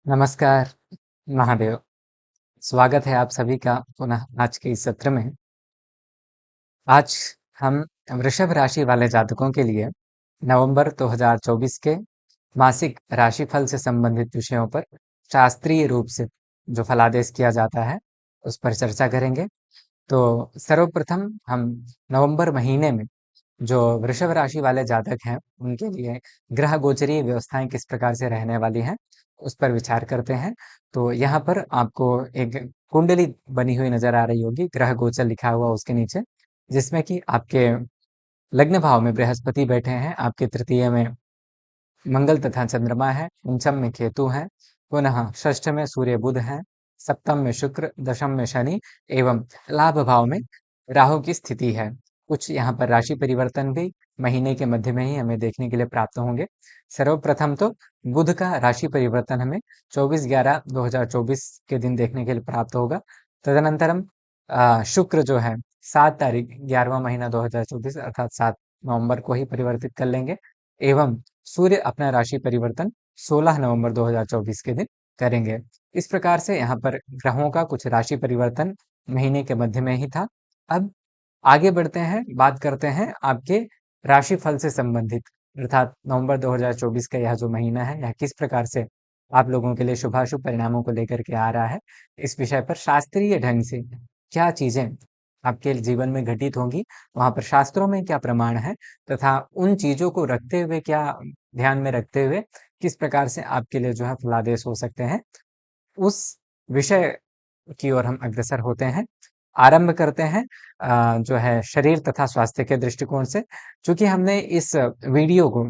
नमस्कार, महादेव। स्वागत है आप सभी का पुनः आज के इस सत्र में। आज हम वृषभ राशि वाले जातकों के लिए नवंबर 2024 के मासिक राशिफल से संबंधित विषयों पर शास्त्रीय रूप से जो फलादेश किया जाता है, उस पर चर्चा करेंगे। तो सर्वप्रथम हम नवंबर महीने में जो वृषभ राशि वाले जातक हैं, उनके लिए ग्रह गोचरीय व्यवस्थाएं किस प्रकार से रहने वाली हैं, उस पर विचार करते हैं। तो यहाँ पर आपको एक कुंडली बनी हुई नजर आ रही होगी, ग्रह गोचर लिखा हुआ उसके नीचे, जिसमें कि आपके लग्न भाव में बृहस्पति बैठे हैं, आपके तृतीय में मंगल तथा चंद्रमा है, पंचम में केतु है, पुनः षष्ठ में सूर्य बुध है, सप्तम में शुक्र, दशम में शनि एवं लाभ भाव में राहु की स्थिति है। कुछ यहाँ पर राशि परिवर्तन भी महीने के मध्य में ही हमें देखने के लिए प्राप्त होंगे। सर्वप्रथम तो बुध का राशि परिवर्तन हमें 24/11/2024 के दिन देखने के लिए प्राप्त होगा। तदनंतरम शुक्र जो है 7 तारीख 11वां महीना 2024 अर्थात 7 नवंबर को ही परिवर्तित कर लेंगे एवं सूर्य अपना राशि परिवर्तन 16 नवंबर 2024 के दिन करेंगे। इस प्रकार से यहाँ पर ग्रहों का कुछ राशि परिवर्तन महीने के मध्य में ही था। अब आगे बढ़ते हैं, बात करते हैं आपके राशिफल से संबंधित, अर्थात नवंबर 2024 का यह जो महीना है, यह किस प्रकार से आप लोगों के लिए शुभाशुभ परिणामों को लेकर के आ रहा है। इस विषय पर शास्त्रीय ढंग से क्या चीजें आपके जीवन में घटित होंगी, वहां पर शास्त्रों में क्या प्रमाण है, तथा उन चीजों को रखते हुए क्या ध्यान में रखते हुए किस प्रकार से आपके लिए जो है फलादेश हो सकते हैं, उस विषय की ओर हम अग्रसर होते हैं। आरंभ करते हैं जो है शरीर तथा स्वास्थ्य के दृष्टिकोण से। चूंकि हमने इस वीडियो को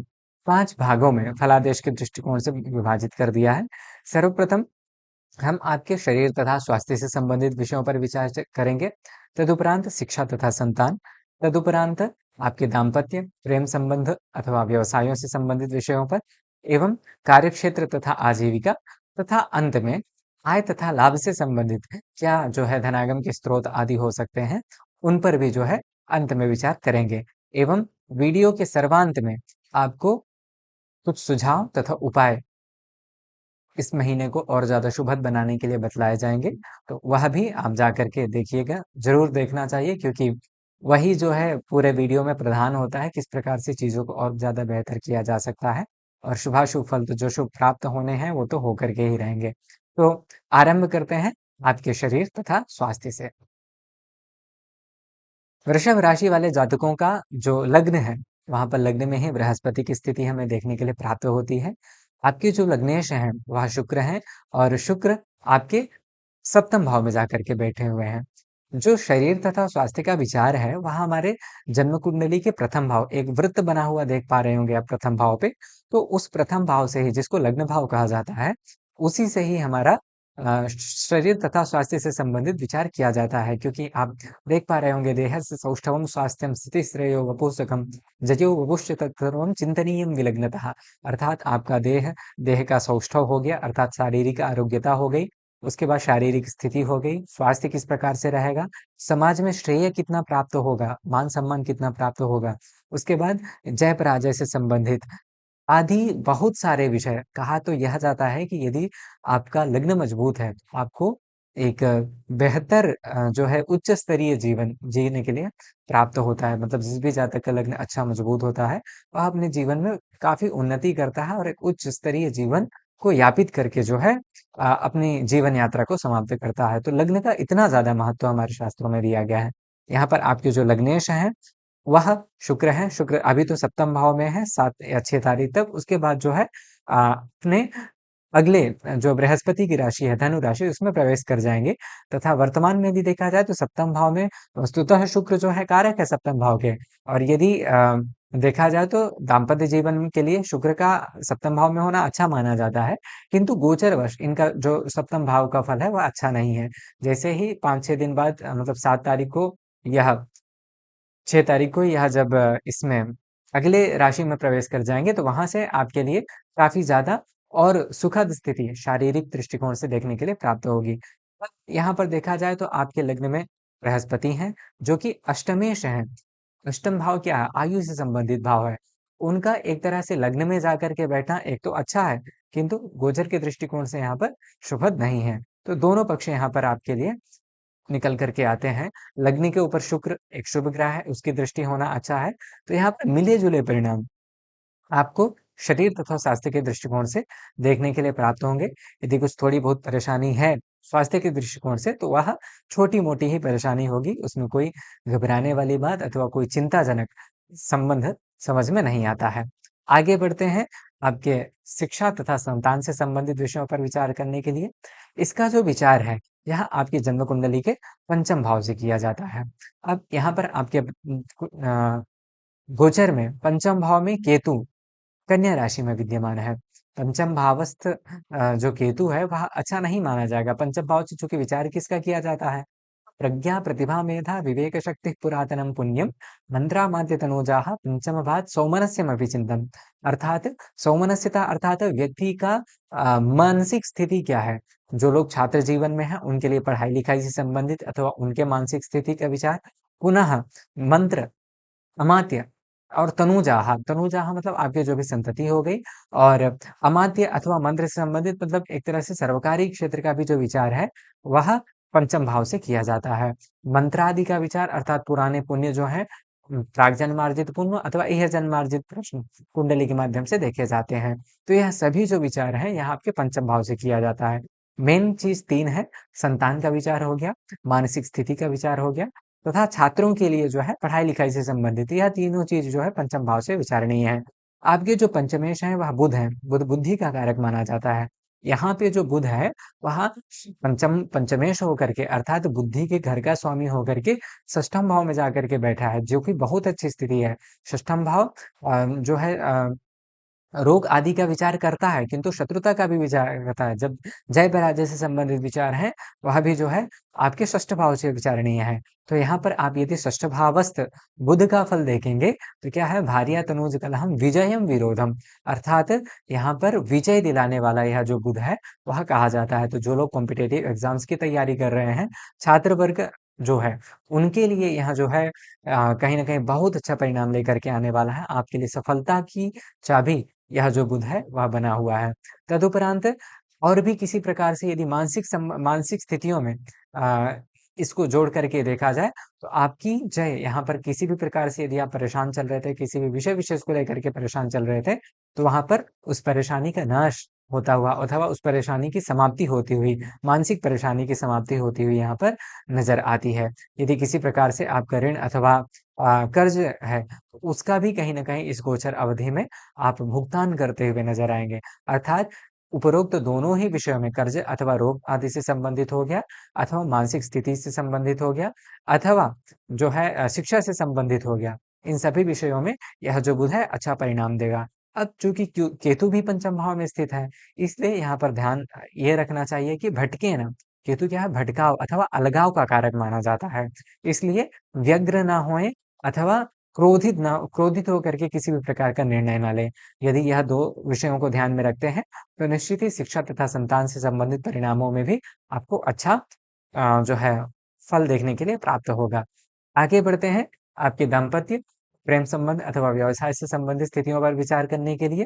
5 भागों में फलादेश के दृष्टिकोण से विभाजित कर दिया है। सर्वप्रथम हम आपके शरीर तथा स्वास्थ्य से संबंधित विषयों पर विचार करेंगे। तदुपरांत शिक्षा तथा संतान, तदुपरांत आपके दाम्पत्य, प्रेम संबंध अथवा व्यवसायों से संबंधित विषयों पर एवं कार्यक्षेत्र तथा आजीविका, तथा अंत में आय तथा लाभ से संबंधित क्या जो है धनागम के स्रोत आदि हो सकते हैं, उन पर भी जो है अंत में विचार करेंगे। एवं वीडियो के सर्वांत में आपको कुछ सुझाव तथा उपाय इस महीने को और ज़्यादा शुभद बनाने के लिए बतलाए जाएँगे, तो वह भी आप जा कर के देखिएगा। ज़रूर देखना चाहिए, क्योंकि वही जो है पूरे वीडियो में प्रधान होता है, किस प्रकार से चीज़ों को और ज़्यादा बेहतर किया जा सकता है, और शुभाशुभ फल तो जो शुभ प्राप्त होने हैं, वो तो होकर के ही रहेंगे। तो आरंभ करते हैं आपके शरीर तथा स्वास्थ्य से। वृषभ राशि वाले जातकों का जो लग्न है, वहां पर लग्न में ही बृहस्पति की स्थिति हमें देखने के लिए प्राप्त होती है। आपके जो लग्नेश हैं वह शुक्र हैं, और शुक्र आपके सप्तम भाव में जाकर के बैठे हुए हैं। जो शरीर तथा स्वास्थ्य का विचार है, वह हमारे जन्म कुंडली के प्रथम भाव, एक वृत्त बना हुआ देख पा रहे होंगे आप प्रथम भाव पे। तो उस प्रथम भाव से ही, जिसको लग्न भाव कहा जाता है, उसी से ही हमारा शरीर तथा स्वास्थ्य से संबंधित विचार किया जाता है। क्योंकि आप देख पा रहे होंगे, देहस्य सौष्ठवम स्वास्थ्यम स्थितिश्रेयो वपुस्तकम जजो वपुश्च तत्सर्वम चिंतनीयम विलग्नतः। अर्थात आपका देह का सौष्ठव हो गया, अर्थात शारीरिक आरोग्यता हो गई। उसके बाद शारीरिक स्थिति हो गई, स्वास्थ्य किस प्रकार से रहेगा, समाज में श्रेय कितना प्राप्त होगा, मान सम्मान कितना प्राप्त होगा, उसके बाद जय पराजय से संबंधित आदि बहुत सारे विषय। कहा तो यह जाता है कि यदि आपका लग्न मजबूत है, तो आपको एक बेहतर जो है उच्च स्तरीय जीवन जीने के लिए प्राप्त होता है। मतलब जिस भी जातक का लग्न अच्छा मजबूत होता है, वह अपने जीवन में काफी उन्नति करता है और एक उच्च स्तरीय जीवन को यापित करके जो है अपनी जीवन यात्रा को समाप्त करता है। तो लग्न का इतना ज्यादा महत्व हमारे शास्त्रों में दिया गया है। यहाँ पर आपके जो लग्नेश हैं, वह शुक्र है। शुक्र अभी तो सप्तम भाव में है 7 या 6 तारीख तक। उसके बाद जो है अपने अगले जो बृहस्पति की राशि है, धनु राशि, उसमें प्रवेश कर जाएंगे। तथा वर्तमान में भी देखा जाए तो सप्तम भाव में वस्तुतः शुक्र जो है कारक है सप्तम भाव के। और यदि देखा जाए तो दाम्पत्य जीवन के लिए शुक्र का सप्तम भाव में होना अच्छा माना जाता है, किंतु गोचरवश इनका जो सप्तम भाव का फल है वह अच्छा नहीं है। जैसे ही 5-6 दिन बाद मतलब 7 तारीख को यह 6 तारीख को यह जब इसमें अगले राशि में प्रवेश कर जाएँगे, तो वहाँ से आपके लिए काफ़ी ज़्यादा और सुखद स्थिति शारीरिक दृष्टिकोण से देखने के लिए प्राप्त होगी। पर यहाँ पर देखा जाए तो आपके लग्न में बृहस्पति हैं, जो कि अष्टमेश हैं। अष्टम भाव क्या है? आयु से संबंधित भाव है। उनका एक तरह से लग्न में जाकर के बैठना एक तो अच्छा है, किंतु गोचर के दृष्टिकोण से यहाँ पर शुभद नहीं है। तो दोनों पक्ष यहाँ पर आपके लिए निकल कर के आते हैं। लग्न के ऊपर शुक्र एक शुभ ग्रह है, उसकी दृष्टि होना अच्छा है। तो यहाँ पर मिले-जुले परिणाम आपको शरीर तथा स्वास्थ्य के दृष्टिकोण से देखने के लिए प्राप्त होंगे। यदि कुछ थोड़ी बहुत परेशानी है स्वास्थ्य के दृष्टिकोण से, तो वह छोटी-मोटी ही परेशानी होगी, उसमें कोई घबराने वाली बात अथवा कोई चिंताजनक संबंध समझ में नहीं आता है। आगे बढ़ते हैं आपके शिक्षा तथा संतान से संबंधित विषयों पर विचार करने के लिए। इसका जो विचार है, यह आपकी जन्म कुंडली के पंचम भाव से किया जाता है। अब यहाँ पर आपके गोचर में पंचम भाव में केतु कन्या राशि में विद्यमान है। पंचम भावस्थ जो केतु है वह अच्छा नहीं माना जाएगा। पंचम भाव से चूंकि विचार किसका किया जाता है? प्रज्ञा प्रतिभा मेधा विवेक शक्ति पुरातनम पुण्यम मंत्रामाद्य तनोजाः पंचम भाव सौमनस्यमपि चिंतन। अर्थात सौमनस्यता अर्थात व्यक्ति का मानसिक स्थिति क्या है। जो लोग छात्र जीवन में हैं उनके लिए पढ़ाई लिखाई से संबंधित अथवा उनके मानसिक स्थिति का विचार। पुनः मंत्र अमात्य और तनुजाहा तनुजाहा मतलब आपके जो भी संतति हो गई। और अमात्य अथवा मंत्र से संबंधित मतलब एक तरह से सर्वकारी क्षेत्र का भी जो विचार है वह पंचम भाव से किया जाता है। मंत्रादि का विचार अर्थात पुराने पुण्य जो है प्राक जन्मार्जित पुण्य अथवा इह जन्मार्जित प्रश्न कुंडली के माध्यम से देखे जाते हैं। तो यह सभी जो विचार हैं यह आपके पंचम भाव से किया जाता है। मेन चीज तीन है। संतान का विचार हो गया, मानसिक स्थिति का विचार हो गया तथा छात्रों के लिए जो है पढ़ाई लिखाई से संबंधित यह तीनों चीज जो है पंचम भाव से विचारणीय है। आपके जो पंचमेश है वह बुध है, बुध बुद्धि का कारक माना जाता है। यहाँ पे जो बुध है वह पंचमेश होकर के अर्थात बुद्धि के घर का स्वामी होकर के षष्ठम भाव में जाकर के बैठा है, जो कि बहुत अच्छी स्थिति है। षष्ठम भाव जो है रोग आदि का विचार करता है, किंतु शत्रुता का भी विचार करता है। जब जय पराजय से संबंधित विचार है वह भी जो है आपके षष्ठ भाव से विचारणीय है। तो यहाँ पर आप यदि षष्ठ भावस्थ बुध का फल देखेंगे तो क्या है, भार्या तनूज कलहम विजयम विरोधम। अर्थात यहाँ पर विजय दिलाने वाला यह जो बुध है वह कहा जाता है। तो जो लोग कॉम्पिटेटिव एग्जाम्स की तैयारी कर रहे हैं, छात्र वर्ग जो है उनके लिए यह जो है कहीं ना कहीं बहुत अच्छा परिणाम लेकर के आने वाला है। आपके लिए सफलता की चाबी यह जो बुध है वह बना हुआ है। तदुपरांत और भी किसी प्रकार से यदि मानसिक स्थितियों में आ, इसको जोड़ करके देखा जाए तो आपकी जय यहाँ पर किसी भी प्रकार से यदि आप परेशान चल रहे थे, किसी भी विषय विशेष को लेकर के परेशान चल रहे थे, तो वहां पर उस परेशानी का नाश होता हुआ अथवा उस परेशानी की समाप्ति होती हुई, मानसिक परेशानी की समाप्ति होती हुई यहाँ पर नजर आती है। यदि किसी प्रकार से आपका ऋण अथवा कर्ज है तो उसका भी कहीं ना कहीं इस गोचर अवधि में आप भुगतान करते हुए नजर आएंगे। अर्थात उपरोक्त दोनों ही विषयों में कर्ज अथवा रोग आदि से संबंधित हो गया अथवा मानसिक स्थिति से संबंधित हो गया अथवा जो है शिक्षा से संबंधित हो गया, इन सभी विषयों में यह जो बुध है अच्छा परिणाम देगा। अब चूंकि केतु भी पंचम भाव में स्थित है, इसलिए यहाँ पर ध्यान ये रखना चाहिए कि भटके ना। केतु क्या है, भटकाव अथवा अलगाव का कारक माना जाता है। इसलिए व्यग्र ना होए अथवा क्रोधित होकर के किसी भी प्रकार का निर्णय ना लें। यदि यह दो विषयों को ध्यान में रखते हैं तो निश्चित ही शिक्षा तथा संतान से संबंधित परिणामों में भी आपको अच्छा जो है फल देखने के लिए प्राप्त होगा। आगे बढ़ते हैं आपके दाम्पत्य, प्रेम संबंध अथवा व्यवसाय से संबंधित स्थितियों पर विचार करने के लिए।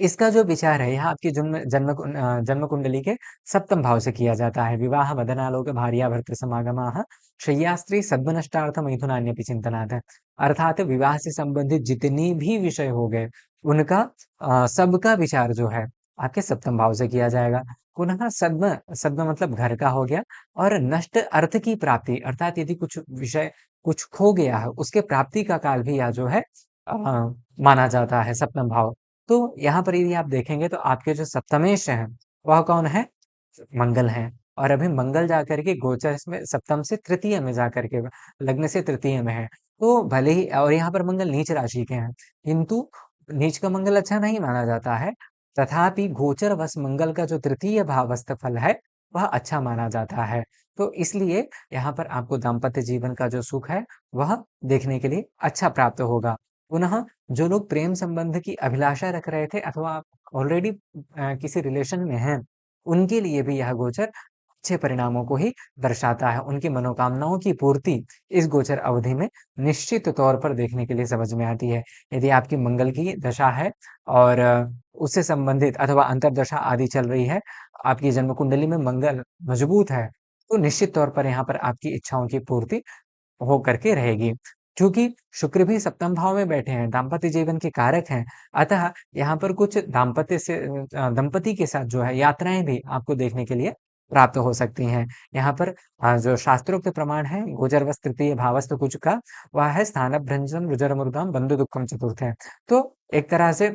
इसका जो विचार है यह आपकी जन्म कुंडली के सप्तम भाव से किया जाता है। विवाह वदनालोक भार्या भर्तृ समागमाः शय्यास्त्री सद्मनष्टार्थ मैथुनान्यपि चिंतनात्। अर्थात विवाह से संबंधित जितनी भी विषय हो गए उनका सबका विचार जो है आपके सप्तम भाव से किया जाएगा। पुनः सद्म सद्म मतलब घर का हो गया। और नष्ट अर्थ की प्राप्ति अर्थात यदि कुछ विषय कुछ खो गया है उसके प्राप्ति का काल भी यह जो है माना जाता है सप्तम भाव। तो यहाँ पर यदि आप देखेंगे तो आपके जो सप्तमेश हैं वह कौन है, मंगल हैं। और अभी मंगल जाकर के गोचर में सप्तम से तृतीय में जाकर के लग्न से तृतीय में है। तो भले ही और यहाँ पर मंगल नीच राशि के हैं, किंतु नीच का मंगल अच्छा नहीं माना जाता है। तथापि गोचर वश मंगल का जो तृतीय भावस्थ फल है वह अच्छा माना जाता है। तो इसलिए यहाँ पर आपको दाम्पत्य जीवन का जो सुख है वह देखने के लिए अच्छा प्राप्त होगा। पुनः जो लोग प्रेम संबंध की अभिलाषा रख रहे थे अथवा ऑलरेडी किसी रिलेशन में हैं, उनके लिए भी यह गोचर अच्छे परिणामों को ही दर्शाता है। उनकी मनोकामनाओं की पूर्ति इस गोचर अवधि में निश्चित तौर पर देखने के लिए समझ में आती है। यदि आपकी मंगल की दशा है और उससे संबंधित अथवा अंतर्दशा आदि चल रही है, आपकी जन्म कुंडली में मंगल मजबूत है, तो निश्चित तौर पर यहाँ पर आपकी इच्छाओं की पूर्ति हो करके रहेगी। चूँकि शुक्र भी सप्तम भाव में बैठे हैं, दाम्पत्य जीवन के कारक हैं, अतः यहाँ पर कुछ दंपति के साथ जो है यात्राएँ भी आपको देखने के लिए प्राप्त हो सकती हैं। यहाँ पर जो शास्त्रोक्त प्रमाण है गोचरवश तृतीय भावस्थ कुज का, वह है स्थानभ्रंशं रुजरमूर्धां बंधु दुःखं चतुर्थे। तो एक तरह से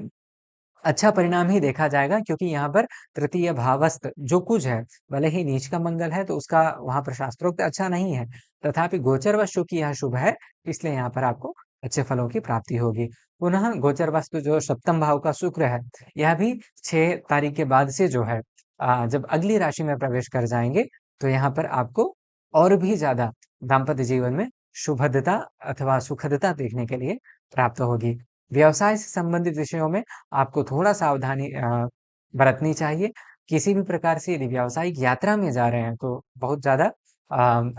अच्छा परिणाम ही देखा जाएगा क्योंकि यहाँ पर तृतीय भावस्थ जो कुज है, भले ही नीच का मंगल है तो उसका वहाँ पर शास्त्रोक्त अच्छा नहीं है, तथापि गोचरवश चूँकि यह शुभ है, इसलिए यहाँ पर आपको अच्छे फलों की प्राप्ति होगी। पुनः गोचरवश जो सप्तम भाव का शुक्र है, यह भी 6 तारीख के बाद से जो है जब अगली राशि में प्रवेश कर जाएँगे, तो यहाँ पर आपको और भी ज़्यादा दाम्पत्य जीवन में शुभदता अथवा सुखदता देखने के लिए प्राप्त होगी। व्यवसाय से संबंधित विषयों में आपको थोड़ा सावधानी बरतनी चाहिए। किसी भी प्रकार से यदि व्यावसायिक यात्रा में जा रहे हैं तो बहुत ज़्यादा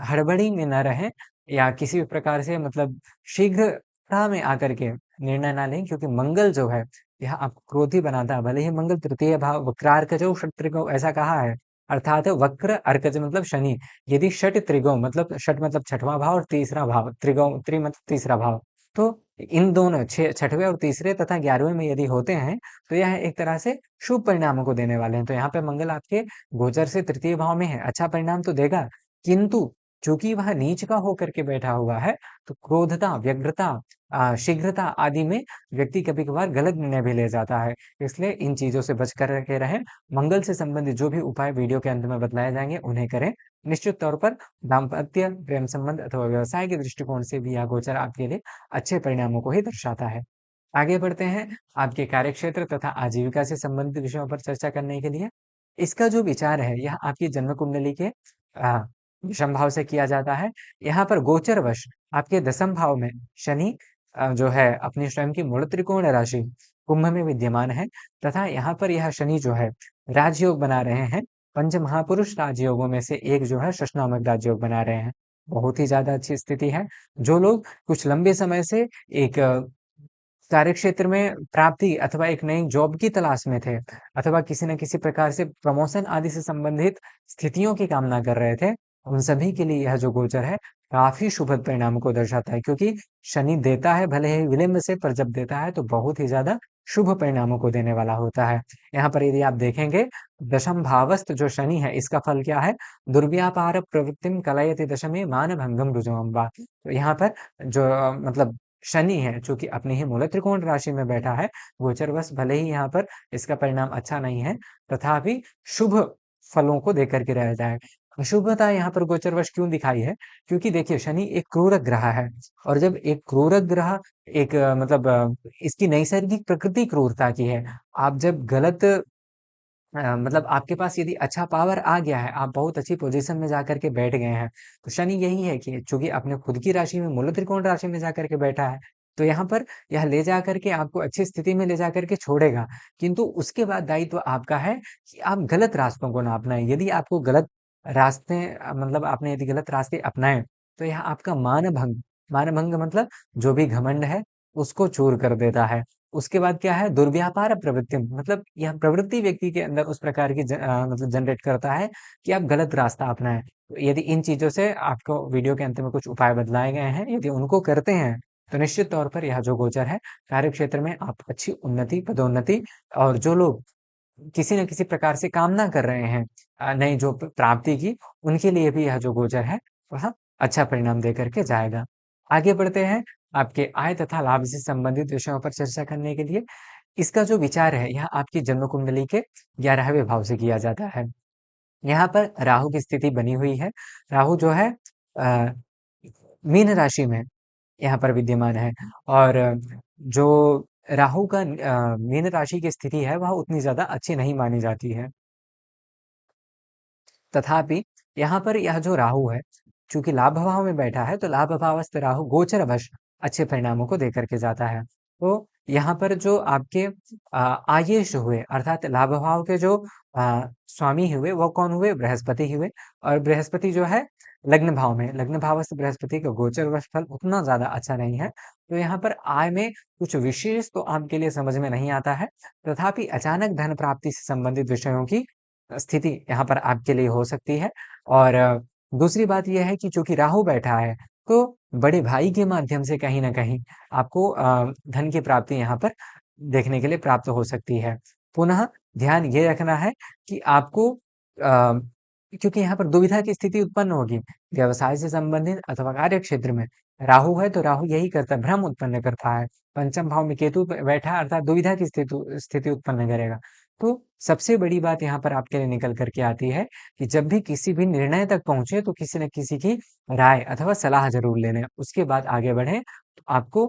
हड़बड़ी में ना रहें या किसी भी प्रकार से मतलब शीघ्रता में आकर के निर्णय ना लें क्योंकि मंगल जो है यह आपको क्रोधी बनाता है। भले ही मंगल तृतीय भाव वक्रार्कजौ षट्त्रिगौ ऐसा कहा है, अर्थात वक्र अर्कज मतलब शनि। यदि षट त्रिगौ मतलब षट मतलब छठवां भाव और तीसरा भाव, त्रिगौ त्रि मतलब तीसरा भाव। तो इन दोनों 6वें और तीसरे तथा 11वें में यदि होते हैं, तो यह एक तरह से शुभ परिणामों को देने वाले हैं। तो यहाँ पे मंगल आपके गोचर से तृतीय भाव में है, अच्छा परिणाम तो देगा, किंतु चूँकि वह नीच का होकर के बैठा हुआ है, तो क्रोधता, व्यग्रता शीघ्रता आदि में व्यक्ति कभी-कभार गलत निर्णय भी ले जाता है। इसलिए इन चीज़ों से बच कर के रहें। मंगल से संबंधित जो भी उपाय वीडियो के अंत में बतलाए जाएँगे, उन्हें करें। निश्चित तौर पर दाम्पत्य, प्रेम संबंध अथवा व्यवसाय के दृष्टिकोण से भी यह गोचर आपके लिए अच्छे परिणामों को ही दर्शाता है। आगे बढ़ते हैं आपके कार्यक्षेत्र तथा आजीविका से संबंधित विषयों पर चर्चा करने के लिए। इसका जो विचार है यह आपकी जन्म कुंडली के विषम भाव से किया जाता है। यहाँ पर गोचरवश आपके दसम भाव में शनि जो है अपनी स्वयं की मूल त्रिकोण राशि कुंभ में विद्यमान है तथा यहाँ पर यह शनि जो है राजयोग बना रहे हैं। पंच महापुरुष राजयोगों में से एक जो है शशनामक राजयोग बना रहे हैं। बहुत ही ज़्यादा अच्छी स्थिति है। जो लोग कुछ लंबे समय से एक कार्यक्षेत्र में प्राप्ति अथवा एक नई जॉब की तलाश में थे अथवा किसी न किसी प्रकार से प्रमोशन आदि से संबंधित स्थितियों की कामना कर रहे थे, उन सभी के लिए यह जो गोचर है काफ़ी शुभद परिणामों को दर्शाता है क्योंकि शनि देता है भले ही विलंब से पर जब देता है तो बहुत ही ज़्यादा शुभ परिणामों को देने वाला होता है। यहाँ पर यदि आप देखेंगे दशम भावस्थ जो शनि है इसका फल क्या है? दुर्व्यापार प्रवृत्तिम कलयति दशमे मानभंगम रुजवम वा। तो यहाँ पर जो मतलब शनि है, जो कि अपने ही मूल त्रिकोण राशि में बैठा है, गोचरवश भले ही यहाँ पर इसका परिणाम अच्छा नहीं है, तथापि शुभ फलों को देकर के रह जाए। अशुभता यहाँ पर गोचरवश क्यों दिखाई है? क्योंकि देखिए शनि एक क्रूरक ग्रह है और जब एक क्रूरक ग्रह एक इसकी नैसर्गिक प्रकृति क्रूरता की है। आप जब गलत मतलब आपके पास यदि अच्छा पावर आ गया है, आप बहुत अच्छी पोज़ीशन में जाकर के बैठ गए हैं, तो शनि यही है कि चूँकि अपने खुद की राशि में मूल त्रिकोण राशि में जाकर के बैठा है, तो यहाँ पर यह ले जाकर के आपको अच्छी स्थिति में ले जाकर के छोड़ेगा। किंतु उसके बाद दायित्व आपका है कि आप गलत रास्तों को ना अपनाएँ। यदि आपको गलत रास्ते मतलब आपने यदि गलत रास्ते अपनाए, तो यह आपका मानभंग मतलब जो भी घमंड है, उसको चूर कर देता है। उसके बाद क्या है दुर्व्यापार प्रवृत्ति मतलब यह प्रवृत्ति व्यक्ति के अंदर उस प्रकार की मतलब जनरेट करता है कि आप गलत रास्ता अपनाएं। तो यदि इन चीजों से आपको वीडियो के अंत में कुछ उपाय बतलाए गए हैं यदि उनको करते हैं तो निश्चित तौर पर यह जो गोचर है कार्य क्षेत्र में आप अच्छी उन्नति पदोन्नति और जो लोग किसी न किसी प्रकार से कामना कर रहे हैं नई जो प्राप्ति की उनके लिए भी यह जो गोचर है वह अच्छा परिणाम दे करके जाएगा। आगे बढ़ते हैं आपके आय तथा लाभ से संबंधित विषयों पर चर्चा करने के लिए। इसका जो विचार है यह आपकी जन्म कुंडली के 11वें भाव से किया जाता है। यहाँ पर राहु की स्थिति बनी हुई है। राहु जो है अ, मीन राशि में यहाँ पर विद्यमान है और जो राहु का मीन राशि की स्थिति है वह उतनी ज़्यादा अच्छी नहीं मानी जाती है। तथापि यहाँ पर यह जो राहु है, चूँकि लाभ भाव में बैठा है, तो लाभ भावस्थ राहु गोचरवश अच्छे परिणामों को देकर के जाता है। तो यहाँ पर जो आपके आयेश हुए अर्थात लाभ भाव के जो स्वामी हुए, वो कौन हुए? बृहस्पति हुए। और बृहस्पति जो है लग्न भाव में, लग्न भाव से बृहस्पति का गोचर वर्ष फल उतना ज्यादा अच्छा नहीं है। तो यहाँ पर आय में कुछ विशेष तो आपके लिए समझ में नहीं आता है, तथापि अचानक धन प्राप्ति से संबंधित विषयों की स्थिति यहाँ पर आपके लिए हो सकती है। और दूसरी बात यह है कि चूंकि राहु बैठा है, तो बड़े भाई के माध्यम से कहीं ना कहीं आपको धन की प्राप्ति यहाँ पर देखने के लिए प्राप्त हो सकती है। पुनः ध्यान ये रखना है कि आपको क्योंकि यहाँ पर दुविधा की स्थिति उत्पन्न होगी, व्यवसाय से संबंधित अथवा कार्य क्षेत्र में राहु है, तो राहु यही करता है, भ्रम उत्पन्न करता है। पंचम भाव में केतु बैठा है, अर्थात दुविधा की स्थिति स्थिति उत्पन्न करेगा। तो सबसे बड़ी बात यहाँ पर आपके लिए निकल करके आती है कि जब भी किसी भी निर्णय तक पहुंचे, तो किसी न किसी की राय अथवा सलाह जरूर ले लें, उसके बाद आगे बढ़े, तो आपको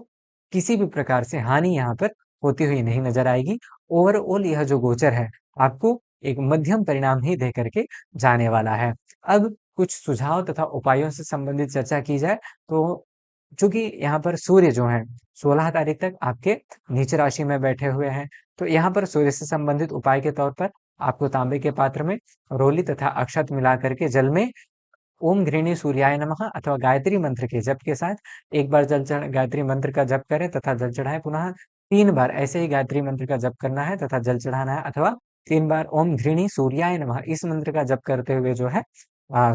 किसी भी प्रकार से हानि यहाँ पर होती हुई नहीं नजर आएगी। ओवरऑल यह जो गोचर है, आपको एक मध्यम परिणाम ही दे करके जाने वाला है। अब कुछ सुझाव तथा उपायों से संबंधित चर्चा की जाए, तो चूंकि यहाँ पर सूर्य जो है 16 तारीख तक आपके नीच राशि में बैठे हुए हैं, तो यहाँ पर सूर्य से संबंधित उपाय के तौर पर आपको तांबे के पात्र में रोली तथा अक्षत मिला करके जल में ओम घृणी सूर्याय नमः अथवा गायत्री मंत्र के जप के साथ एक बार जल चढ़ गायत्री मंत्र का जप करें तथा जल चढ़ाएं, पुनः 3 बार ऐसे ही गायत्री मंत्र का जप करना है तथा जल चढ़ाना है, अथवा 3 बार ओम घृणी सूर्याय नमः इस मंत्र का जप करते हुए जो है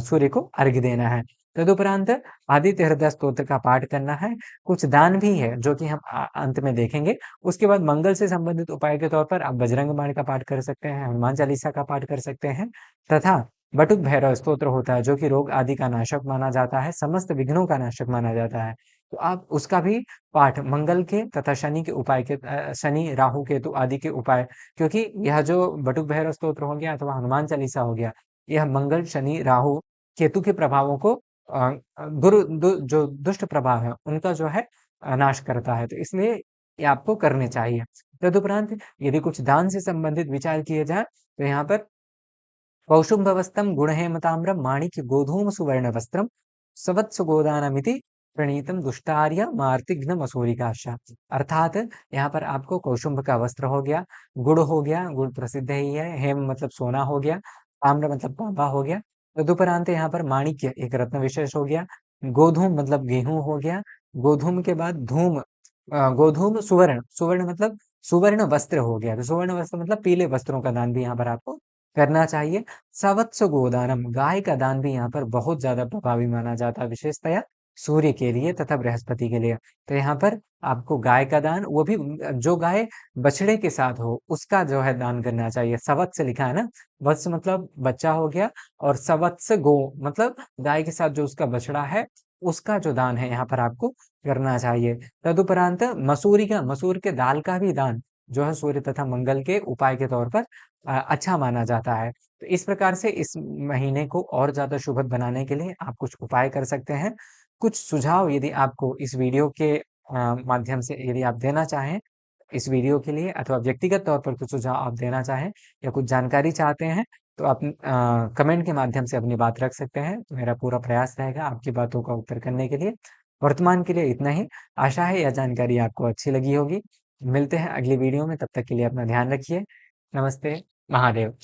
सूर्य को अर्घ्य देना है। तदुपरांत आदित्य हृदय स्तोत्र का पाठ करना है। कुछ दान भी है जो कि हम अंत में देखेंगे। उसके बाद मंगल से संबंधित उपाय के तौर पर आप बजरंग बाण का पाठ कर सकते हैं, हनुमान चालीसा का पाठ कर सकते हैं, तथा बटुक भैरव स्तोत्र होता है जो कि रोग आदि का नाशक माना जाता है, समस्त विघ्नों का नाशक माना जाता है। तो आप उसका भी पाठ मंगल के तथा शनि के उपाय के शनि राहु केतु आदि के उपाय, क्योंकि यह जो बटुक भैरव स्तोत्र हो गया अथवा हनुमान चालीसा हो गया, यह मंगल शनि राहु केतु के प्रभावों को जो दुष्ट प्रभाव है उनका जो है नाश करता है, तो इसलिए ये आपको करने चाहिए। तदुपरांत यदि कुछ दान से संबंधित विचार किए जाए, तो यहाँ पर कौशुम्भवस्त्रं गुणहेमताम्रं माणिक्य गोधूम सुवर्ण वस्त्रं सवत्स गोदानमिति प्रणीतम दुष्टार्य मार्तिघ्न मसूरिकाशा। अर्थात यहाँ पर आपको कौशुंभ का वस्त्र हो गया, गुड़ हो गया, गुड़ प्रसिद्ध ही है, हेम मतलब सोना हो गया, ताम्र मतलब तांबा हो गया, तदुपरांत यहाँ पर माणिक्य एक रत्न विशेष हो गया, गोधूम मतलब गेहूं हो गया, गोधूम के बाद धूम गोधूम सुवर्ण, सुवर्ण मतलब सुवर्ण वस्त्र हो गया, तो सुवर्ण वस्त्र मतलब पीले वस्त्रों का दान भी यहाँ पर आपको करना चाहिए। सवत्स गोदानम, गाय का दान भी यहाँ पर बहुत ज्यादा प्रभावी माना जाता है, विशेषतया सूर्य के लिए तथा बृहस्पति के लिए। तो यहाँ पर आपको गाय का दान, वो भी जो गाय बछड़े के साथ हो उसका जो है दान करना चाहिए। सवत्स लिखा है ना, वत्स मतलब बच्चा हो गया, और सवत्स गो मतलब गाय के साथ जो उसका बछड़ा है उसका जो दान है यहाँ पर आपको करना चाहिए। तदुपरांत मसूरी का, मसूर के दाल का भी दान जो है सूर्य तथा मंगल के उपाय के तौर पर अच्छा माना जाता है। तो इस प्रकार से इस महीने को और ज्यादा शुभद बनाने के लिए आप कुछ उपाय कर सकते हैं। कुछ सुझाव यदि आपको इस वीडियो के माध्यम से यदि आप देना चाहें, इस वीडियो के लिए अथवा व्यक्तिगत तौर पर कुछ सुझाव आप देना चाहें या कुछ जानकारी चाहते हैं, तो आप कमेंट के माध्यम से अपनी बात रख सकते हैं। तो मेरा पूरा प्रयास रहेगा आपकी बातों का उत्तर करने के लिए। वर्तमान के लिए इतना ही। आशा है यह जानकारी आपको अच्छी लगी होगी। मिलते हैं अगली वीडियो में, तब तक के लिए अपना ध्यान रखिए। नमस्ते। महादेव।